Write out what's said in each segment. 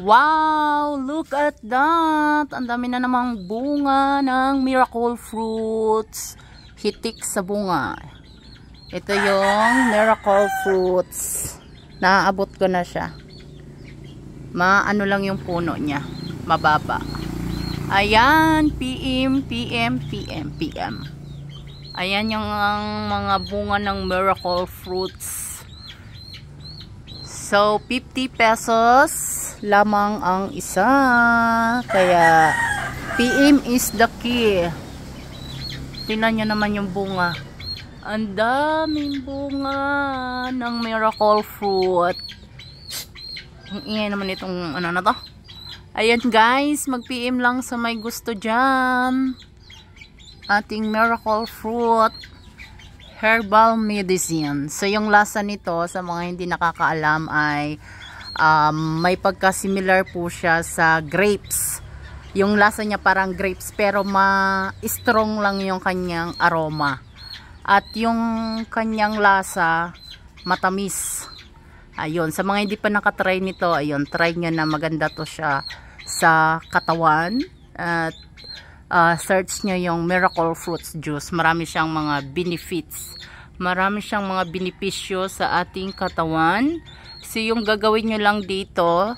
Wow! Look at that! Ang dami na namang bunga ng miracle fruits. Hitik sa bunga. Ito yung miracle fruits. Naaabot ko na siya. Maano lang yung puno niya. Mababa. Ayan. PM. Ayan yung mga bunga ng miracle fruits. So, 50 pesos lamang ang isa. Kaya, PM is the key. Tingnan nyo naman yung bunga. Ang daming bunga ng miracle fruit. Ang ingay naman itong ano na to. Ayan guys, mag-PM lang sa may gusto dyan. Ating miracle fruit herbal medicine. So yung lasa nito sa mga hindi nakakaalam ay may pagka-similar po siya sa grapes. Yung lasa niya parang grapes pero ma-strong lang yung kanyang aroma. At yung kanyang lasa matamis. Ayun, sa mga hindi pa nakatry nito, ayun, try nyo na, maganda to siya sa katawan. At search nyo yung miracle fruits juice. Marami siyang mga benefits. Marami siyang mga benepisyo sa ating katawan. So yung gagawin nyo lang dito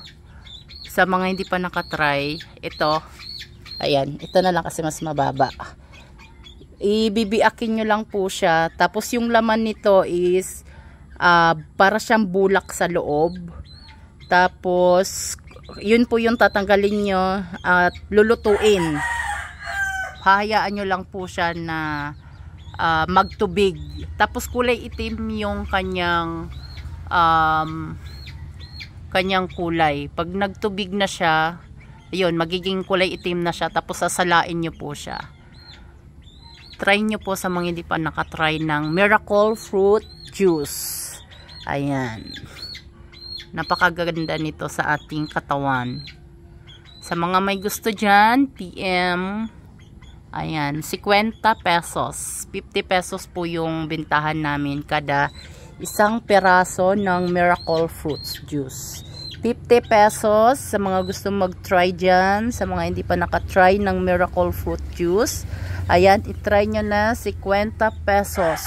sa mga hindi pa nakatry, ito, ayan, ito na lang kasi mas mababa. Ibibiakin nyo lang po siya. Tapos yung laman nito is para siyang bulak sa loob. Tapos yun po yung tatanggalin nyo at lulutuin. Hahayaan nyo lang po siya na magtubig. Tapos kulay itim yung kanyang kulay. Pag nagtubig na siya, ayun, magiging kulay itim na siya. Tapos sasalain nyo po siya. Try nyo po sa mga hindi pa nakatry ng miracle fruit juice. Ayan. Napakaganda nito sa ating katawan. Sa mga may gusto dyan, PM. Ayan, 50 pesos. 50 pesos po yung bintahan namin kada isang peraso ng miracle fruits juice. 50 pesos sa mga gusto mag-try dyan. Sa mga hindi pa nakatry ng miracle fruit juice. Ayan, itry nyo na 50 pesos.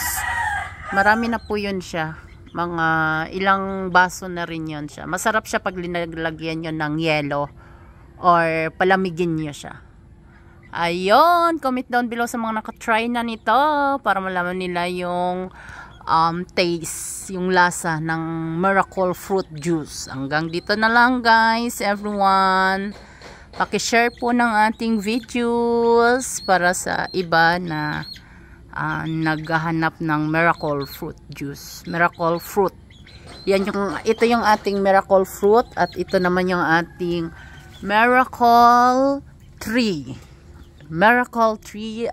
Marami na po yun siya. Mga ilang baso na rin yun siya. Masarap siya pag linalagyan nyo ng yelo or palamigin nyo siya. Ayun, comment down below sa mga nakatry na nito para malaman nila yung taste, yung lasa ng miracle fruit juice. Hanggang dito na lang guys, everyone. Paki-share po ng ating videos para sa iba na naghahanap ng miracle fruit juice. Miracle fruit. Ito yung ating miracle fruit at ito naman yung ating miracle tree. Miracle tree